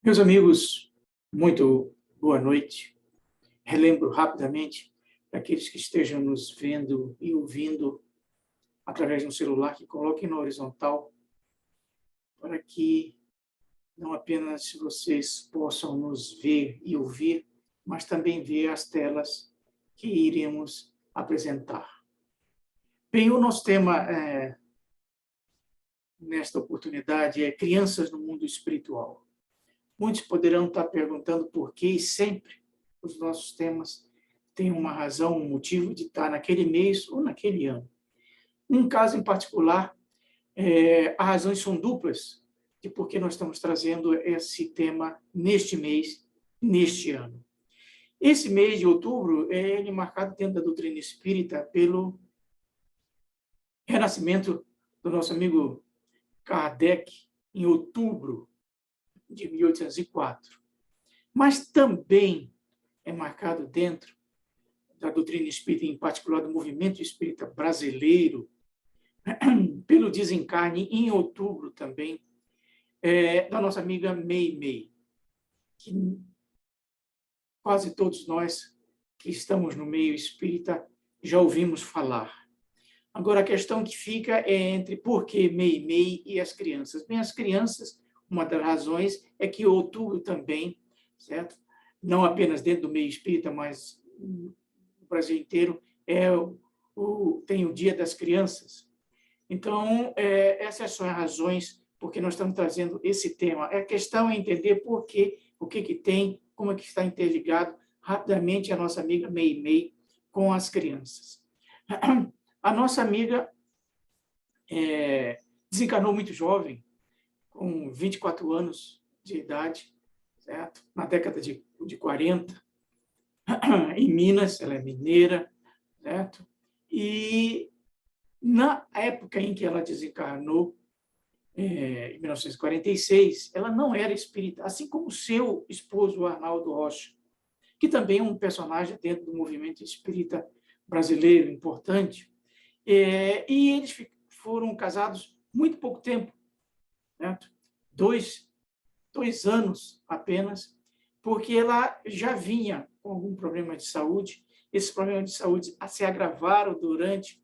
Meus amigos, muito boa noite. Relembro rapidamente para aqueles que estejam nos vendo e ouvindo através de um celular, que coloquem na horizontal, para que não apenas vocês possam nos ver e ouvir, mas também ver as telas que iremos apresentar. Bem, o nosso tema nesta oportunidade é crianças no mundo espiritual. Muitos poderão estar perguntando por que e sempre os nossos temas têm uma razão, um motivo de estar naquele mês ou naquele ano. Num caso em particular, as razões são duplas de por que nós estamos trazendo esse tema neste mês, neste ano. Esse mês de outubro ele é marcado dentro da doutrina espírita pelo renascimento do nosso amigo Kardec, em outubro de 1804. Mas também é marcado dentro da doutrina espírita, em particular do movimento espírita brasileiro, pelo desencarne em outubro também, da nossa amiga Meimei, que quase todos nós que estamos no meio espírita já ouvimos falar. Agora, a questão que fica é entre por que Meimei e as crianças. Bem, as crianças, uma das razões é que outubro também, certo? Não apenas dentro do meio espírita, mas no Brasil inteiro, tem o Dia das Crianças. Então, essas são as razões por que nós estamos trazendo esse tema. A questão é entender por quê, o que tem, como é que está interligado rapidamente a nossa amiga Meimei com as crianças. A nossa amiga desencarnou muito jovem, com 24 anos de idade, certo? Na década de 40, em Minas, ela é mineira, certo? E na época em que ela desencarnou, em 1946, ela não era espírita, assim como seu esposo, Arnaldo Rocha, que também é um personagem dentro do movimento espírita brasileiro importante. E eles foram casados muito pouco tempo, certo? Dois anos apenas, porque ela já vinha com algum problema de saúde. Esses problemas de saúde se agravaram durante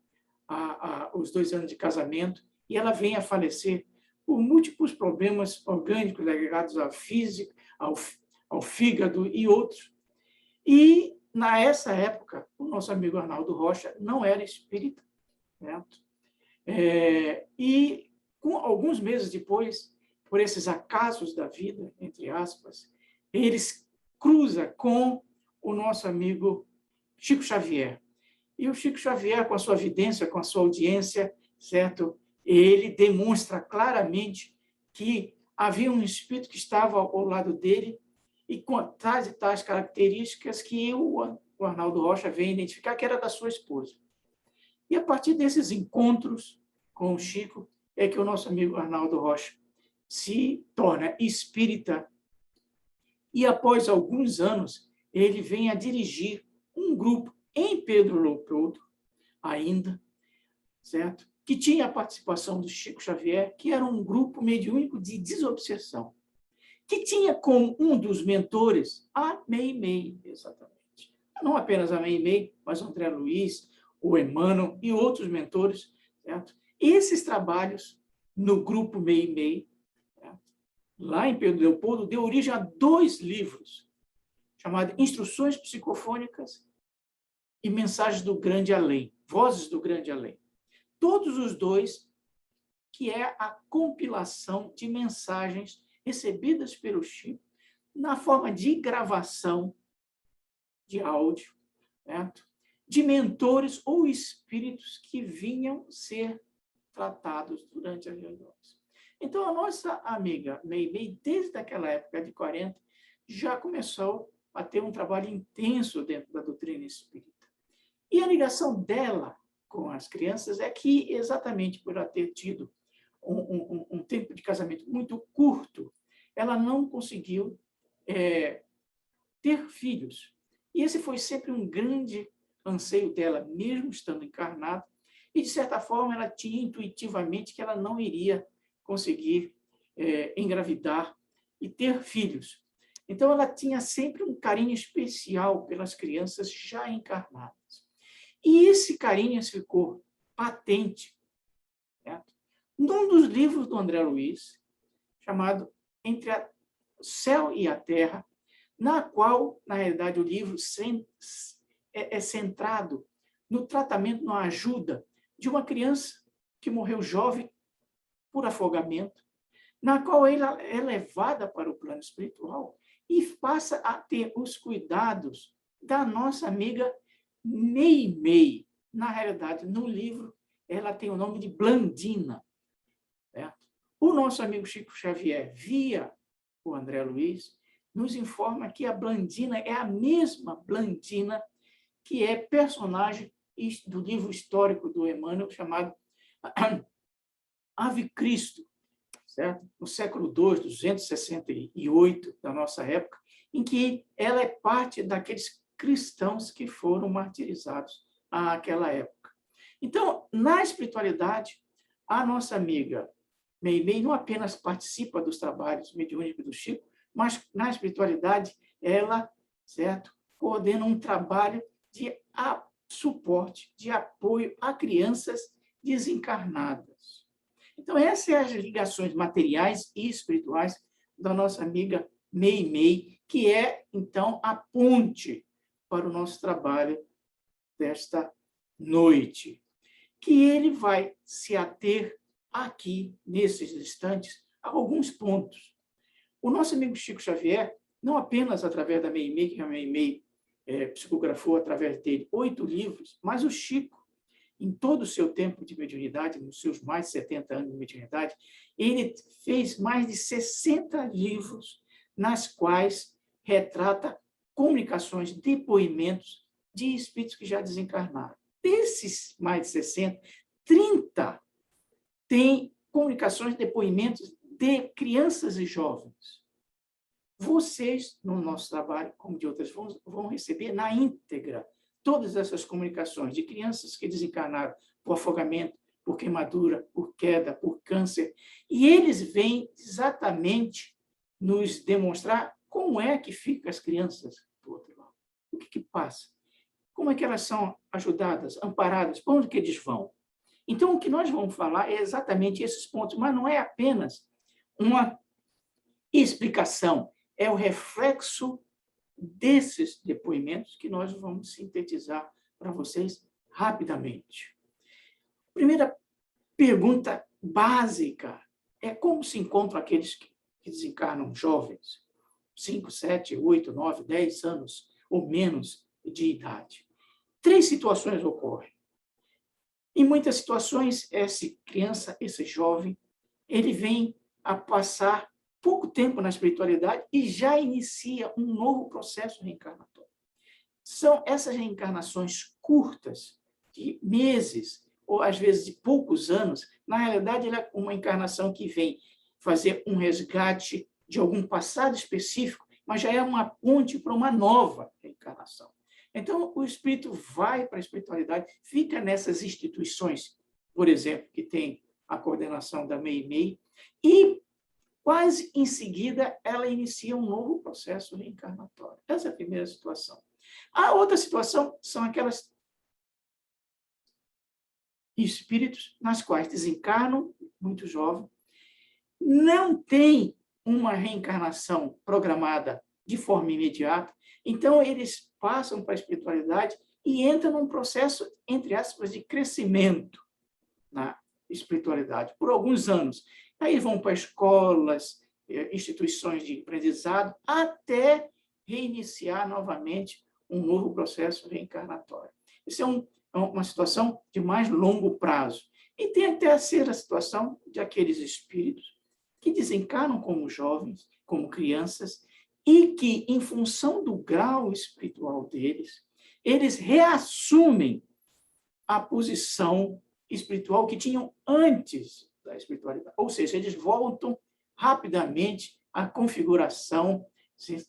os 2 anos de casamento, e ela vem a falecer por múltiplos problemas orgânicos ligados à física, ao fígado e outros. E, nessa época, o nosso amigo Arnaldo Rocha não era espírita, certo? E, alguns meses depois, por esses acasos da vida, entre aspas, eles cruza com o nosso amigo Chico Xavier. E o Chico Xavier, com a sua vidência, com a sua audiência, certo? Ele demonstra claramente que havia um espírito que estava ao lado dele e com tais e tais características que o Arnaldo Rocha vem identificar que era da sua esposa. E a partir desses encontros com o Chico é que o nosso amigo Arnaldo Rocha se torna espírita e, após alguns anos, ele vem a dirigir um grupo em Pedro Leopoldo, ainda, certo? Que tinha a participação do Chico Xavier, que era um grupo mediúnico de desobsessão, que tinha como um dos mentores a Meimei, exatamente. Não apenas a Meimei, mas o André Luiz, o Emmanuel e outros mentores, certo? Esses trabalhos no grupo Meimei, certo? Lá em Pedro Leopoldo, deu origem a 2 livros, chamados Instruções Psicofônicas e Mensagens do Grande Além, Vozes do Grande Além. Todos os 2, que é a compilação de mensagens recebidas pelo Chico na forma de gravação de áudio, certo? De mentores ou espíritos que vinham ser tratados durante as reuniões. Então, a nossa amiga Meimei, desde aquela época de 40, já começou a ter um trabalho intenso dentro da doutrina espírita. E a ligação dela com as crianças é que, exatamente por ela ter tido um tempo de casamento muito curto, ela não conseguiu ter filhos. E esse foi sempre um grande anseio dela, mesmo estando encarnada, e, de certa forma, ela tinha intuitivamente que ela não iria conseguir engravidar e ter filhos. Então, ela tinha sempre um carinho especial pelas crianças já encarnadas. E esse carinho ficou patente, certo? Num dos livros do André Luiz, chamado Entre o Céu e a Terra, na qual, na realidade, o livro é centrado no tratamento, na ajuda de uma criança que morreu jovem por afogamento, na qual ela é levada para o plano espiritual e passa a ter os cuidados da nossa amiga Meimei. Na realidade, no livro, ela tem o nome de Blandina. Certo? O nosso amigo Chico Xavier, via o André Luiz, nos informa que a Blandina é a mesma Blandina que é personagem do livro histórico do Emmanuel, chamado Ave Cristo, certo? No século II, 268 da nossa época, em que ela é parte daqueles cristãos que foram martirizados àquela época. Então, na espiritualidade, a nossa amiga Meimei não apenas participa dos trabalhos mediúnicos do Chico, mas na espiritualidade ela, certo, coordena um trabalho de suporte, de apoio a crianças desencarnadas. Então, essas são as ligações materiais e espirituais da nossa amiga Meimei, que é, então, a ponte para o nosso trabalho desta noite, que ele vai se ater aqui, nesses instantes, a alguns pontos. O nosso amigo Chico Xavier, não apenas através da Meimei, que a Meimei psicografou através dele 8 livros, mas o Chico, em todo o seu tempo de mediunidade, nos seus mais de 70 anos de mediunidade, ele fez mais de 60 livros, nas quais retrata comunicações, depoimentos de espíritos que já desencarnaram. Desses mais de 60, 30 têm comunicações, depoimentos de crianças e jovens. Vocês, no nosso trabalho, como de outras, vão receber na íntegra todas essas comunicações de crianças que desencarnaram por afogamento, por queimadura, por queda, por câncer. E eles vêm exatamente nos demonstrar como é que ficam as crianças do outro lado. O que passa? Como é que elas são ajudadas, amparadas? Para onde que eles vão? Então, o que nós vamos falar é exatamente esses pontos, mas não é apenas uma explicação, é o reflexo desses depoimentos que nós vamos sintetizar para vocês rapidamente. Primeira pergunta básica é como se encontram aqueles que desencarnam jovens, 5, 7, 8, 9, 10 anos ou menos de idade. 3 situações ocorrem. Em muitas situações, essa criança, esse jovem, ele vem a passar pouco tempo na espiritualidade e já inicia um novo processo reencarnatório. São essas reencarnações curtas, de meses, ou às vezes de poucos anos, na realidade, ela é uma encarnação que vem fazer um resgate de algum passado específico, mas já é uma ponte para uma nova reencarnação. Então, o espírito vai para a espiritualidade, fica nessas instituições, por exemplo, que tem a coordenação da Meimei, e quase em seguida ela inicia um novo processo reencarnatório. Essa é a primeira situação. A outra situação são aquelas espíritos nas quais desencarnam, muito jovem, não tem uma reencarnação programada de forma imediata, então eles passam para a espiritualidade e entram num processo, entre aspas, de crescimento na espiritualidade, por alguns anos. Aí vão para escolas, instituições de aprendizado, até reiniciar novamente um novo processo reencarnatório. Isso é uma situação de mais longo prazo. E tem a terceira situação de aqueles espíritos que desencarnam como jovens, como crianças, e que, em função do grau espiritual deles, eles reassumem a posição espiritual que tinham antes da espiritualidade. Ou seja, eles voltam rapidamente à configuração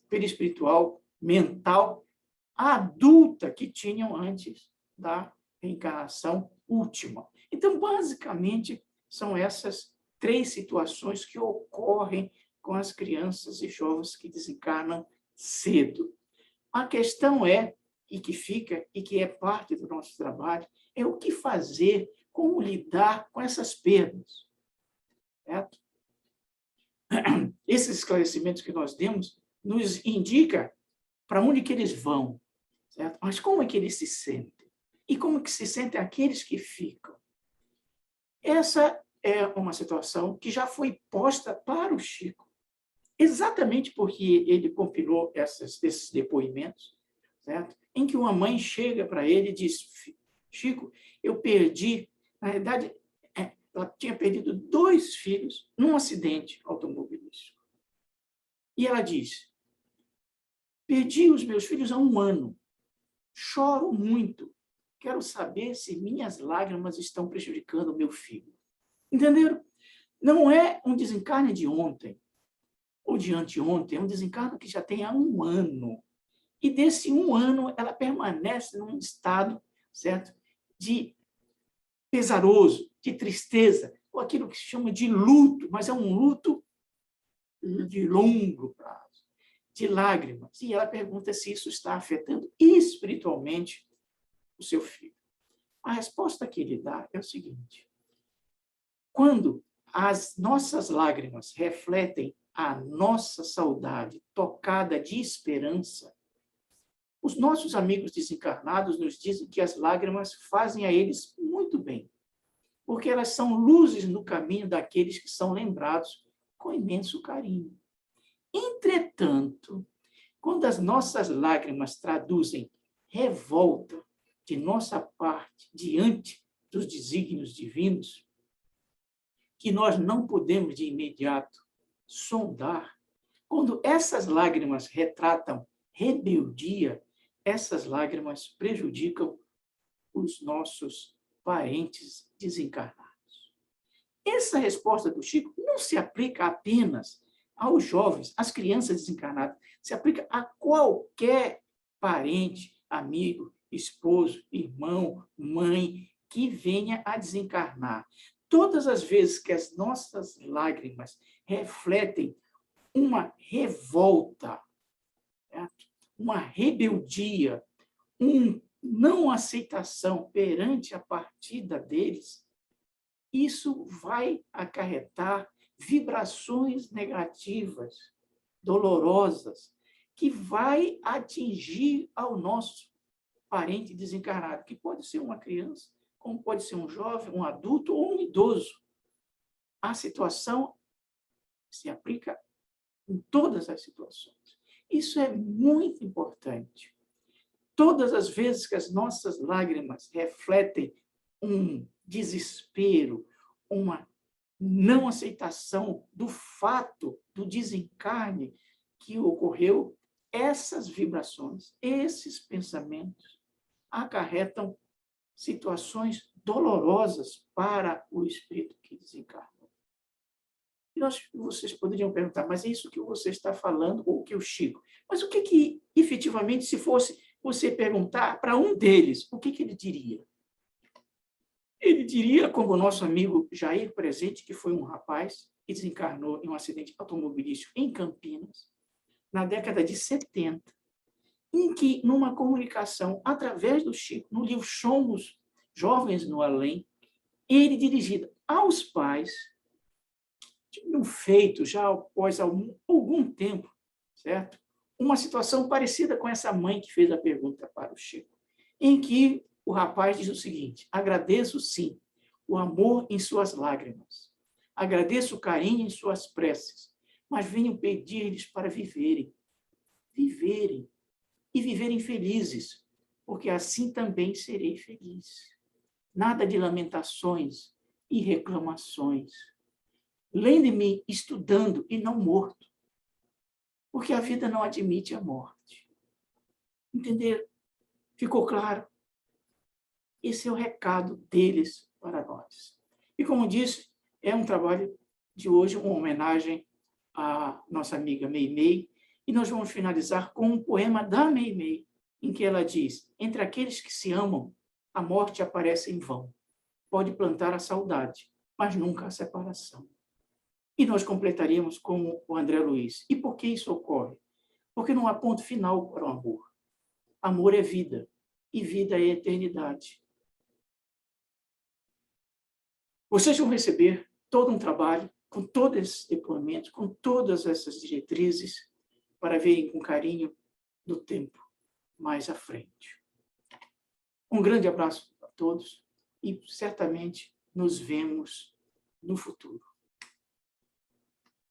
perispiritual, mental, adulta que tinham antes da reencarnação última. Então, basicamente, são essas 3 situações que ocorrem com as crianças e jovens que desencarnam cedo. A questão é, e que fica, e que é parte do nosso trabalho, é o que fazer, como lidar com essas perdas. Certo? Esses esclarecimentos que nós demos nos indica para onde que eles vão, certo? Mas como é que eles se sentem? E como que se sentem aqueles que ficam? Essa é uma situação que já foi posta para o Chico, exatamente porque ele compilou esses depoimentos, certo? Em que uma mãe chega para ele e diz: Chico, eu perdi, na verdade, ela tinha perdido 2 filhos num acidente automobilístico. E ela diz: perdi os meus filhos há 1 ano, choro muito, quero saber se minhas lágrimas estão prejudicando o meu filho. Entenderam? Não é um desencarne de ontem, ou de anteontem, é um desencarne que já tem há 1 ano. E desse 1 ano, ela permanece num estado, certo? De pesaroso, de tristeza, ou aquilo que se chama de luto, mas é um luto de longo prazo, de lágrimas. E ela pergunta se isso está afetando espiritualmente o seu filho. A resposta que ele dá é o seguinte: quando as nossas lágrimas refletem a nossa saudade tocada de esperança, os nossos amigos desencarnados nos dizem que as lágrimas fazem a eles muito bem, porque elas são luzes no caminho daqueles que são lembrados com imenso carinho. Entretanto, quando as nossas lágrimas traduzem revolta de nossa parte diante dos desígnios divinos, que nós não podemos de imediato sondar, quando essas lágrimas retratam rebeldia, essas lágrimas prejudicam os nossos parentes desencarnados. Essa resposta do Chico não se aplica apenas aos jovens, às crianças desencarnadas, se aplica a qualquer parente, amigo, esposo, irmão, mãe que venha a desencarnar. Todas as vezes que as nossas lágrimas refletem uma revolta, certo? Uma rebeldia, uma não aceitação perante a partida deles, isso vai acarretar vibrações negativas, dolorosas, que vai atingir ao nosso parente desencarnado, que pode ser uma criança, como pode ser um jovem, um adulto ou um idoso. A situação se aplica em todas as situações. Isso é muito importante. Todas as vezes que as nossas lágrimas refletem um desespero, uma não aceitação do fato do desencarne que ocorreu, essas vibrações, esses pensamentos acarretam situações dolorosas para o espírito que desencarnou. E vocês poderiam perguntar, mas é isso que você está falando, ou que o Chico? Mas o que efetivamente, se fosse você perguntar para um deles, o que ele diria? Ele diria, como o nosso amigo Jair Presente, que foi um rapaz que desencarnou em um acidente automobilístico em Campinas, na década de 70, em que, numa comunicação através do Chico, no livro Somos Jovens no Além, ele dirigido aos pais, tinham feito já após algum tempo, certo? Uma situação parecida com essa mãe que fez a pergunta para o Chico, em que o rapaz diz o seguinte: agradeço, sim, o amor em suas lágrimas, agradeço o carinho em suas preces, mas venho pedir-lhes para viverem e viverem felizes, porque assim também serei feliz. Nada de lamentações e reclamações. Lembre-me estudando e não morto, porque a vida não admite a morte. Entenderam? Ficou claro? Esse é o recado deles para nós. E, como disse, é um trabalho de hoje, uma homenagem à nossa amiga Meimei, e nós vamos finalizar com um poema da Meimei, em que ela diz: entre aqueles que se amam, a morte aparece em vão. Pode plantar a saudade, mas nunca a separação. E nós completaríamos como o André Luiz. E por que isso ocorre? Porque não há ponto final para o amor. Amor é vida, e vida é eternidade. Vocês vão receber todo um trabalho, com todo esse deployamento, com todas essas diretrizes, para verem com carinho do tempo mais à frente. Um grande abraço a todos e certamente nos vemos no futuro.